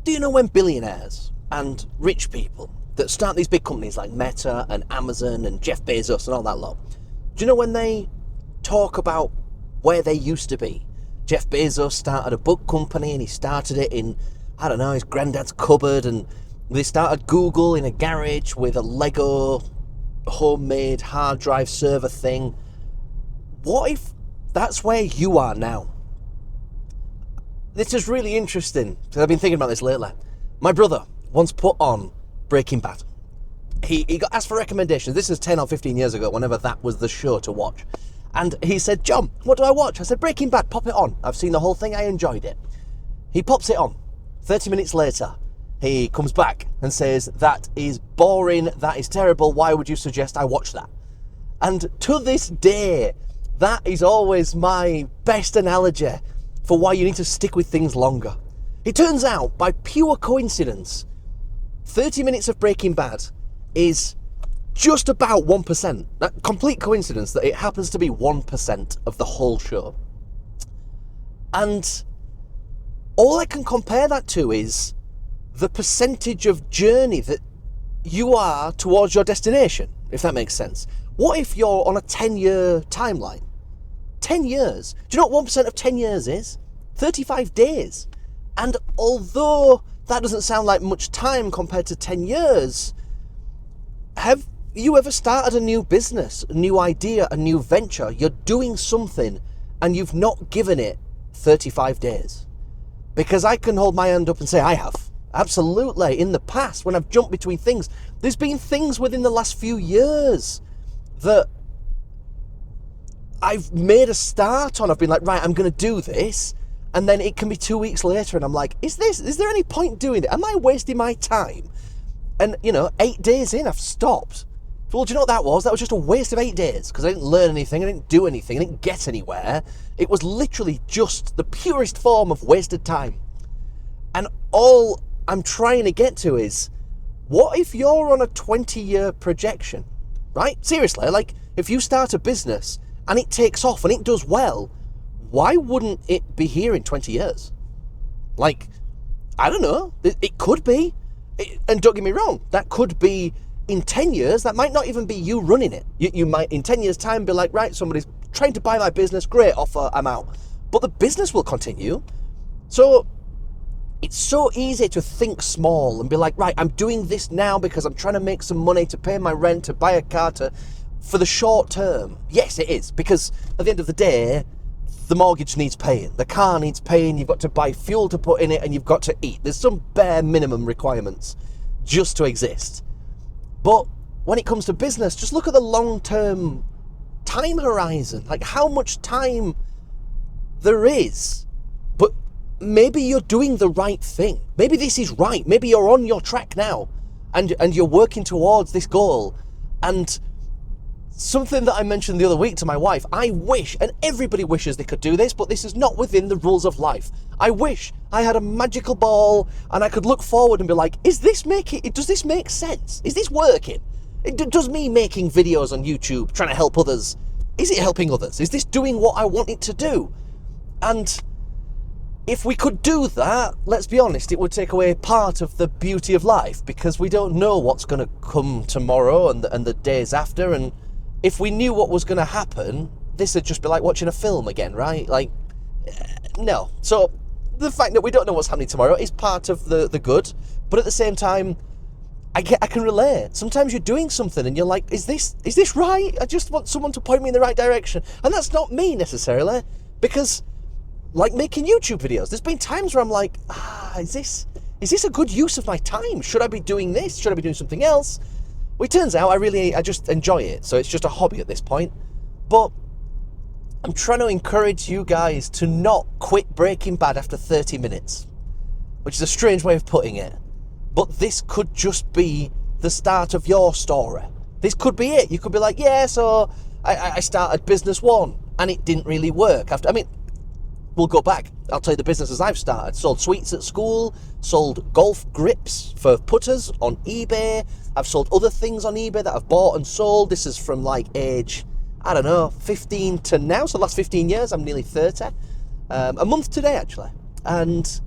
Do you know when billionaires and rich people that start these big companies like Meta and Amazon and Jeff Bezos and all that lot, do you know when they talk about where they used to be? Jeff Bezos started a book company and he started it in, I don't know, his granddad's cupboard, and they started Google in a garage with a Lego homemade hard drive server thing. What if that's where you are now? This is really interesting because I've been thinking about this lately. My brother once put on Breaking Bad. He got asked for recommendations. This is 10 or 15 years ago, whenever that was the show to watch. And he said, John, what do I watch? I said, Breaking Bad, pop it on. I've seen the whole thing, I enjoyed it. He pops it on. 30 minutes later, he comes back and says, that is boring, that is terrible, why would you suggest I watch that? And to this day, that is always my best analogy for why you need to stick with things longer. It turns out, by pure coincidence, 30 minutes of Breaking Bad is just about 1%. That complete coincidence that it happens to be 1% of the whole show. And all I can compare that to is the percentage of journey that you are towards your destination, if that makes sense. What if you're on a 10-year timeline? 10 years. Do you know what 1% of 10 years is? 35 days. And although that doesn't sound like much time compared to 10 years, have you ever started a new business, a new idea, a new venture? You're doing something and you've not given it 35 days. Because I can hold my hand up and say I have. Absolutely. In the past, when I've jumped between things, there's been things within the last few years that I've made a start on. I've been like, right, I'm going to do this. And then it can be 2 weeks later and I'm like, is there any point doing it? Am I wasting my time? And, 8 days in, I've stopped. Well, do you know what that was? That was just a waste of 8 days because I didn't learn anything, I didn't do anything, I didn't get anywhere. It was literally just the purest form of wasted time. And all I'm trying to get to is, what if you're on a 20-year projection, right? Seriously, like, if you start a business and it takes off and it does well, why wouldn't it be here in 20 years? Like, I don't know. It could be. And don't get me wrong, that could be in 10 years. That might not even be you running it. You might, in 10 years' time, be like, right, somebody's trying to buy my business. Great, offer, I'm out. But the business will continue. So it's so easy to think small and be like, right, I'm doing this now because I'm trying to make some money to pay my rent, to buy a car, for the short term. Yes, it is. Because at the end of the day, the mortgage needs paying, the car needs paying, you've got to buy fuel to put in it, and you've got to eat. There's some bare minimum requirements just to exist. But when it comes to business, just look at the long-term time horizon, like how much time there is. But maybe you're doing the right thing. Maybe this is right. Maybe you're on your track now and you're working towards this goal. And something that I mentioned the other week to my wife, I wish, and everybody wishes they could do this, but this is not within the rules of life. I wish I had a magical ball and I could look forward and be like, does this make sense? Is this working? Does me making videos on YouTube, trying to help others, is it helping others? Is this doing what I want it to do? And if we could do that, let's be honest, it would take away part of the beauty of life, because we don't know what's going to come tomorrow and the days after. And if we knew what was going to happen, this would just be like watching a film again, right? Like, no. So the fact that we don't know what's happening tomorrow is part of the good, but at the same time, I can relate. Sometimes you're doing something and you're like, is this right? I just want someone to point me in the right direction. And that's not me necessarily, because like making YouTube videos, there's been times where I'm like, is this a good use of my time? Should I be doing this? Should I be doing something else? Well, it turns out I just enjoy it, so it's just a hobby at this point. But I'm trying to encourage you guys to not quit Breaking Bad after 30 minutes, which is a strange way of putting it. But this could just be the start of your story. This could be it. You could be like, yeah, so I started business one, and it didn't really work. We'll go back. I'll tell you the businesses I've started. Sold sweets at school, sold golf grips for putters on eBay. I've sold other things on eBay that I've bought and sold. This is from like age, 15 to now. So the last 15 years, I'm nearly 30. A month today, actually. And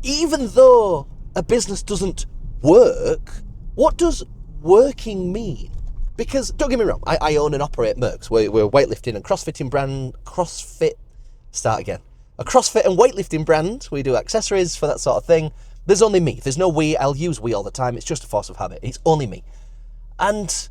even though a business doesn't work, what does working mean? Because don't get me wrong, I own and operate Murgs. We're a weightlifting and crossfitting brand. A CrossFit and weightlifting brand. We do accessories for that sort of thing. There's only me. There's no we. I'll use we all the time. It's just a force of habit. It's only me. And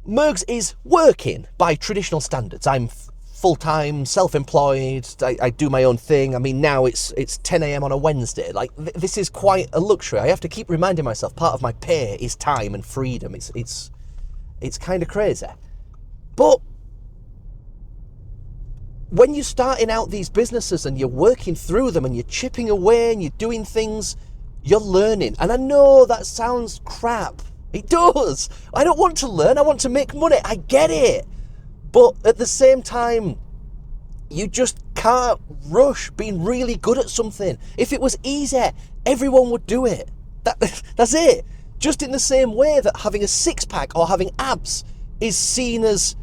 Murgs is working by traditional standards. I'm full-time, self-employed. I do my own thing. I mean, now it's 10 a.m. on a Wednesday. Like, this is quite a luxury. I have to keep reminding myself part of my pay is time and freedom. It's kind of crazy. But when you're starting out these businesses and you're working through them and you're chipping away and you're doing things, you're learning. And I know that sounds crap. It does. I don't want to learn. I want to make money. I get it. But at the same time, you just can't rush being really good at something. If it was easy, everyone would do it. That's it. Just in the same way that having a six-pack or having abs is seen as,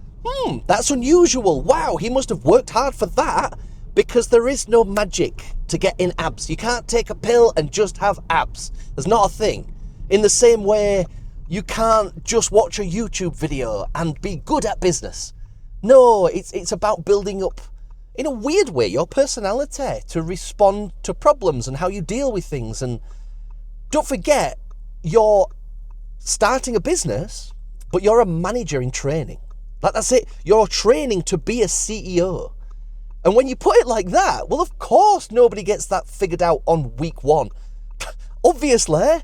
that's unusual. Wow, he must have worked hard for that, because there is no magic to getting abs. You can't take a pill and just have abs. There's not a thing. In the same way, you can't just watch a YouTube video and be good at business. No, it's about building up, in a weird way, your personality to respond to problems and how you deal with things. And don't forget, you're starting a business, but you're a manager in training. That's it. You're training to be a CEO. And when you put it like that, well, of course nobody gets that figured out on week one. Obviously.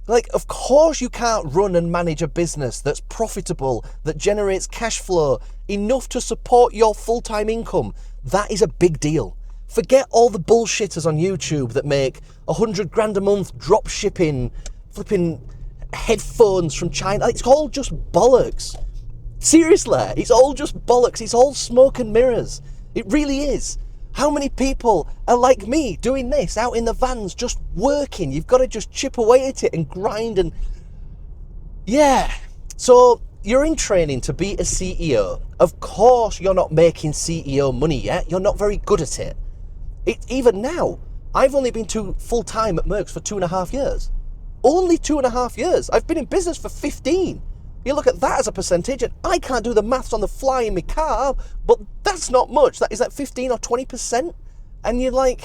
Like, of course you can't run and manage a business that's profitable, that generates cash flow enough to support your full-time income. That is a big deal. Forget all the bullshitters on YouTube that make 100 grand a month drop shipping, flipping headphones from China. It's all just bollocks. Seriously, it's all just bollocks. It's all smoke and mirrors. It really is. How many people are like me doing this out in the vans, just working? You've got to just chip away at it and grind and... Yeah. So you're in training to be a CEO. Of course you're not making CEO money yet. You're not very good at it. Even now, I've only been full-time at Murgs for 2.5 years. Only 2.5 years. I've been in business for 15. You look at that as a percentage, and I can't do the maths on the fly in my car, but that's not much. That is that 15 or 20%. And you're like,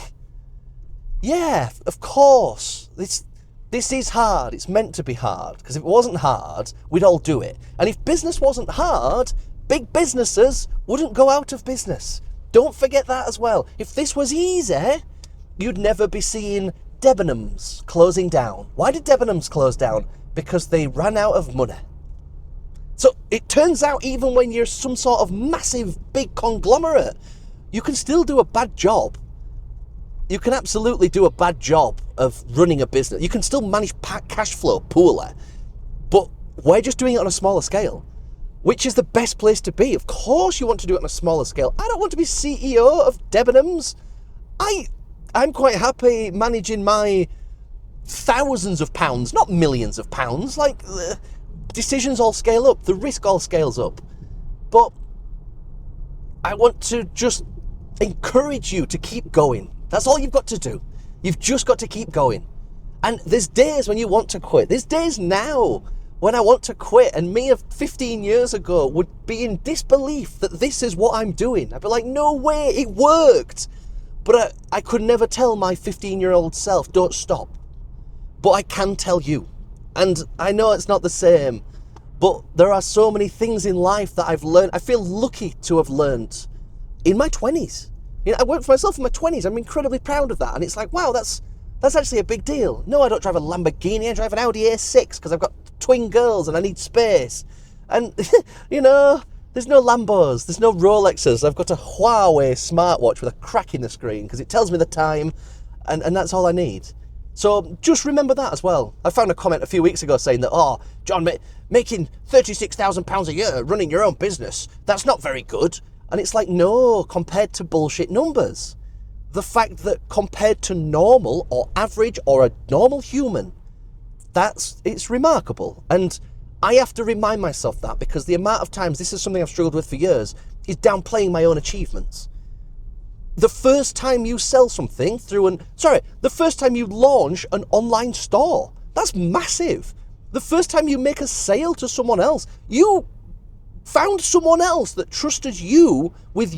yeah, of course. This is hard. It's meant to be hard. Because if it wasn't hard, we'd all do it. And if business wasn't hard, big businesses wouldn't go out of business. Don't forget that as well. If this was easy, you'd never be seeing Debenhams closing down. Why did Debenhams close down? Because they ran out of money. So it turns out even when you're some sort of massive, big conglomerate, you can still do a bad job. You can absolutely do a bad job of running a business. You can still manage cash flow poorly. But we're just doing it on a smaller scale, which is the best place to be. Of course you want to do it on a smaller scale. I don't want to be CEO of Debenhams. I'm quite happy managing my thousands of pounds, not millions of pounds. Like... decisions all scale up, the risk all scales up. But I want to just encourage you to keep going. That's all you've got to do. You've just got to keep going. And there's days when you want to quit. There's days now when I want to quit, and me of 15 years ago would be in disbelief that this is what I'm doing. I'd be like, no way, it worked. But I could never tell my 15-year-old self, don't stop. But I can tell you. And I know it's not the same, but there are so many things in life that I've learned. I feel lucky to have learned in my 20s. You know, I worked for myself in my 20s. I'm incredibly proud of that. And it's like, wow, that's actually a big deal. No, I don't drive a Lamborghini. I drive an Audi A6 because I've got twin girls and I need space. And, you know, there's no Lambos. There's no Rolexes. I've got a Huawei smartwatch with a crack in the screen because it tells me the time, and that's all I need. So just remember that as well. I found a comment a few weeks ago saying that, oh, John, making £36,000 a year running your own business, that's not very good. And it's like, no, compared to bullshit numbers. The fact that compared to normal or average or a normal human, it's remarkable. And I have to remind myself that, because the amount of times, this is something I've struggled with for years, is downplaying my own achievements. The first time you sell something the first time you launch an online store, that's massive. The first time you make a sale to someone else, you found someone else that trusted you with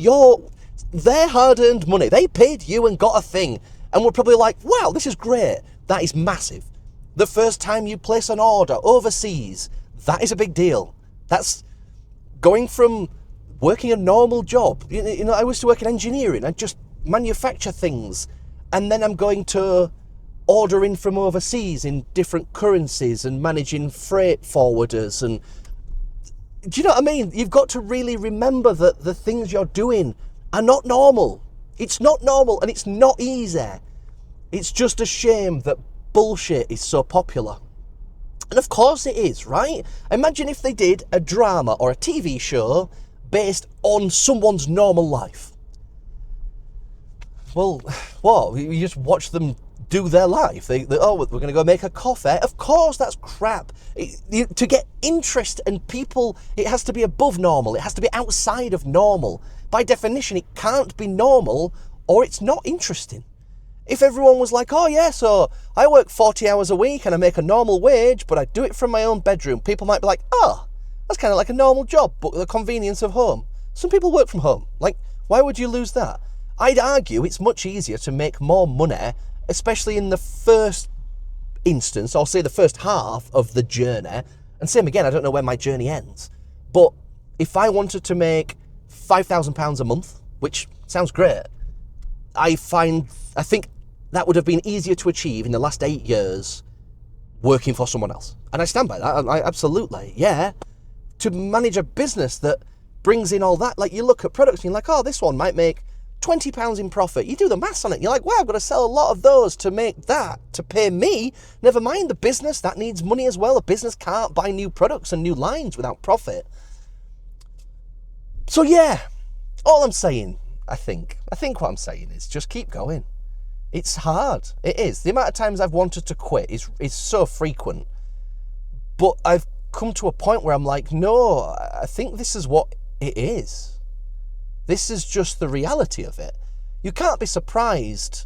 their hard-earned money. They paid you and got a thing, and were probably like, wow, this is great. That is massive. The first time you place an order overseas, that is a big deal. That's going from working a normal job. You know, I used to work in engineering. I just manufacture things, and then I'm going to ordering from overseas in different currencies and managing freight forwarders. And do you know what I mean? You've got to really remember that the things you're doing are not normal. It's not normal, and it's not easy. It's just a shame that bullshit is so popular. And of course it is, right? Imagine if they did a drama or a TV show based on someone's normal life. Well, what? You just watch them do their life. We're going to go make a coffee. Of course, that's crap. To get interest and people, it has to be above normal. It has to be outside of normal. By definition, it can't be normal or it's not interesting. If everyone was like, oh yeah, so I work 40 hours a week and I make a normal wage, but I do it from my own bedroom, people might be like, oh, that's kind of like a normal job, but the convenience of home. Some people work from home. Like, why would you lose that? I'd argue it's much easier to make more money, especially in the first instance, or say the first half of the journey. And same again, I don't know when my journey ends. But if I wanted to make £5,000 a month, which sounds great, I think that would have been easier to achieve in the last 8 years working for someone else. And I stand by that. I absolutely, yeah. To manage a business that brings in all that, like you look at products and you're like, oh, this one might make £20 in profit. You do the maths on it. You're like, wow, I've got to sell a lot of those to make that, to pay me. Never mind the business, that needs money as well. A business can't buy new products and new lines without profit. So yeah, all I'm saying, I think what I'm saying is just keep going. It's hard. It is. The amount of times I've wanted to quit is so frequent. But I've come to a point where I'm like, no, I think this is what it is. This is just the reality of it. You can't be surprised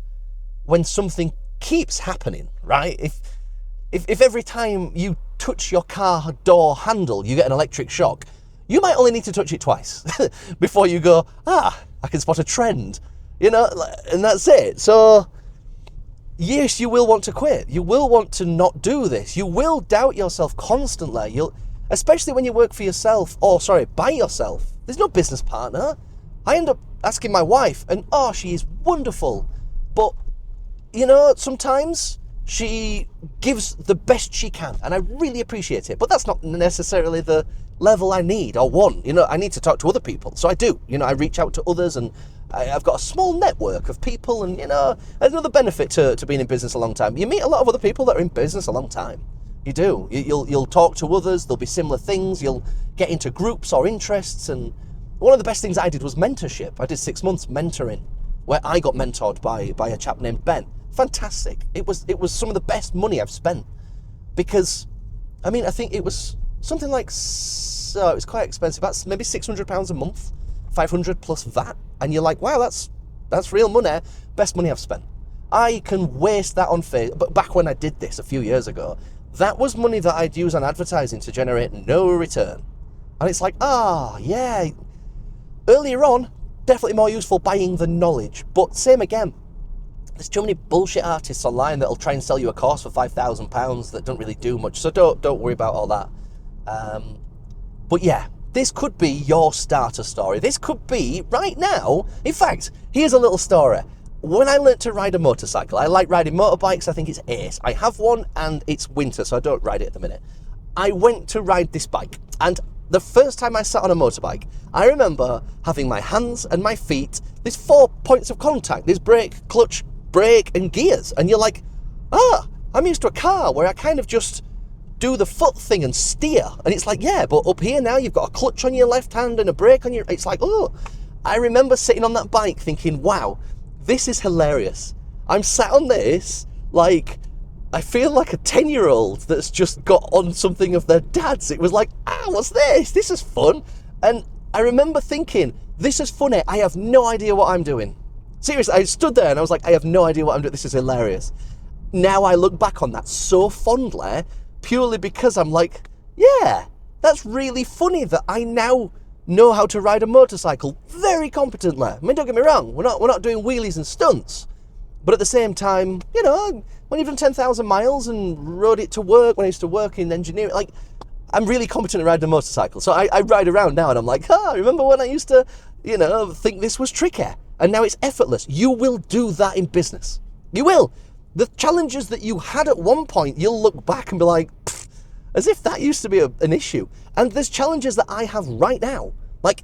when something keeps happening, right? If every time you touch your car door handle, you get an electric shock, you might only need to touch it twice before you go, I can spot a trend, you know, and that's it. So yes, you will want to quit. You will want to not do this. You will doubt yourself constantly. Especially when you work for yourself, by yourself. There's no business partner. I end up asking my wife, and she is wonderful. But, you know, sometimes she gives the best she can, and I really appreciate it. But that's not necessarily the level I need or want. You know, I need to talk to other people. So I do. You know, I reach out to others, and I've got a small network of people, and, you know, there's another benefit to being in business a long time. You meet a lot of other people that are in business a long time. You do. You'll talk to others. There'll be similar things. You'll get into groups or interests, and one of the best things I did was mentorship. I did 6 months mentoring, where I got mentored by a chap named Ben. Fantastic. It was some of the best money I've spent, because, I mean, I think it was something like, it was quite expensive. That's maybe £600 a month, 500 plus VAT. And you're like, wow, that's real money. Best money I've spent. I can waste that on Facebook. But back when I did this a few years ago, that was money that I'd use on advertising to generate no return. And it's like, yeah. Earlier on, definitely more useful buying the knowledge. But same again, there's too many bullshit artists online that'll try and sell you a course for £5,000 that don't really do much. So don't worry about all that. But yeah, this could be your starter story. This could be right now. In fact, here's a little story. When I learnt to ride a motorcycle, I like riding motorbikes. I think it's ace. I have one, and it's winter, so I don't ride it at the minute. I went to ride this bike, and the first time I sat on a motorbike, I remember having my hands and my feet, there's 4 points of contact. There's brake, clutch, brake, and gears. And you're like, I'm used to a car where I kind of just do the foot thing and steer. And it's like, yeah, but up here now you've got a clutch on your left hand and a brake on your... It's like, I remember sitting on that bike thinking, wow, this is hilarious. I'm sat on this, like, I feel like a 10-year-old that's just got on something of their dad's. It was like, what's this? This is fun. And I remember thinking, this is funny. I have no idea what I'm doing. Seriously, I stood there and I was like, I have no idea what I'm doing. This is hilarious. Now I look back on that so fondly, purely because I'm like, yeah, that's really funny that I now know how to ride a motorcycle very competently. I mean, don't get me wrong, we're not doing wheelies and stunts. But at the same time, you know, when you've done 10,000 miles and rode it to work, when I used to work in engineering, like, I'm really competent at riding a motorcycle. So I ride around now and I'm like, remember when I used to, you know, think this was tricky? And now it's effortless. You will do that in business. You will. The challenges that you had at one point, you'll look back and be like, as if that used to be an issue. And there's challenges that I have right now, like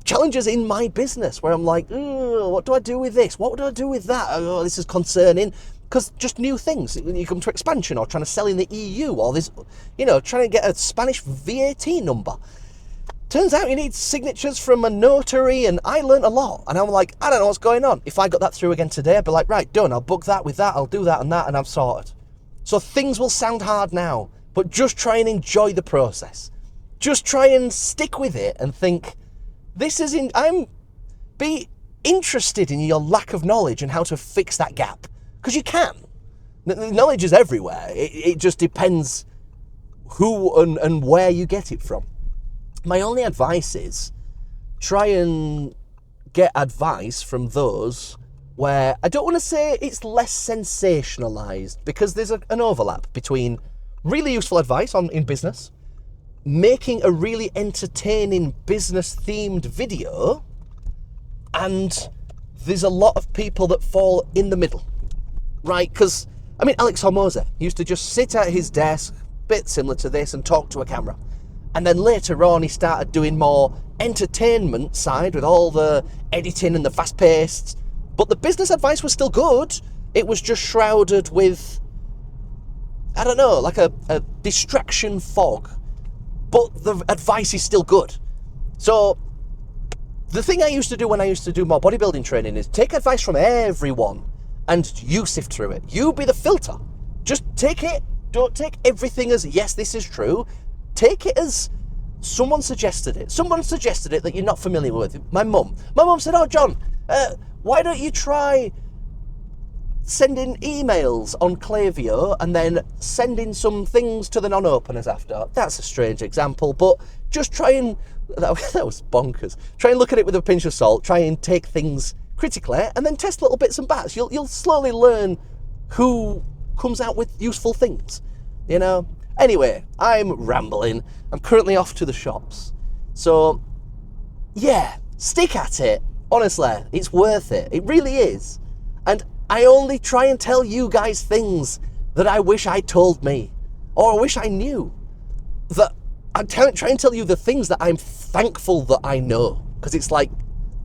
challenges in my business where I'm like, what do I do with this? What do I do with that? Oh, this is concerning. Because just new things. You come to expansion or trying to sell in the EU or this, you know, trying to get a Spanish VAT number. Turns out you need signatures from a notary, and I learnt a lot. And I'm like, I don't know what's going on. If I got that through again today, I'd be like, right, done. I'll book that with that. I'll do that, and I'm sorted. So things will sound hard now, but just try and enjoy the process. Just try and stick with it and think, be interested in your lack of knowledge and how to fix that gap. Because you can. The knowledge is everywhere. It just depends who and where you get it from. My only advice is try and get advice from those where, I don't want to say it's less sensationalized, because there's an overlap between really useful advice in business, making a really entertaining business-themed video, and there's a lot of people that fall in the middle, right? Because, I mean, Alex Hormozy used to just sit at his desk, bit similar to this, and talk to a camera. And then later on, he started doing more entertainment side with all the editing and the fast-paced. But the business advice was still good. It was just shrouded with, I don't know, like a distraction fog. But the advice is still good. So the thing I used to do when I used to do more bodybuilding training is take advice from everyone and you sift through it. You be the filter. Just take it. Don't take everything as, yes, this is true. Take it as someone suggested it. Someone suggested it that you're not familiar with. My mum said, oh, John, why don't you try sending emails on Klaviyo and then sending some things to the non-openers after? That's a strange example, but just try and, that was bonkers. Try and look at it with a pinch of salt. Try and take things critically and then test little bits and bats. You'll slowly learn who comes out with useful things, you know? Anyway, I'm rambling. I'm currently off to the shops. So, yeah, stick at it. Honestly, it's worth it. It really is. And I only try and tell you guys things that I wish I told me, or I wish I knew. That I try and tell you the things that I'm thankful that I know. Because it's like,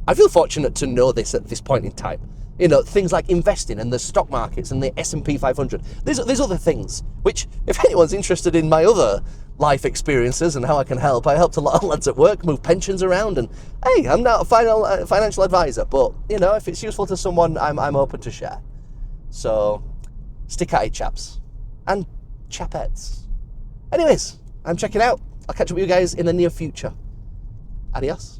I feel fortunate to know this at this point in time. You know, things like investing and the stock markets and the S&P 500. There's other things, which, if anyone's interested in my other life experiences and how I can help, I helped a lot of lads at work move pensions around, and hey, I'm not a financial advisor, but, you know, if it's useful to someone, I'm open to share. So, stick at it, chaps. And chapettes. Anyways, I'm checking out. I'll catch up with you guys in the near future. Adios.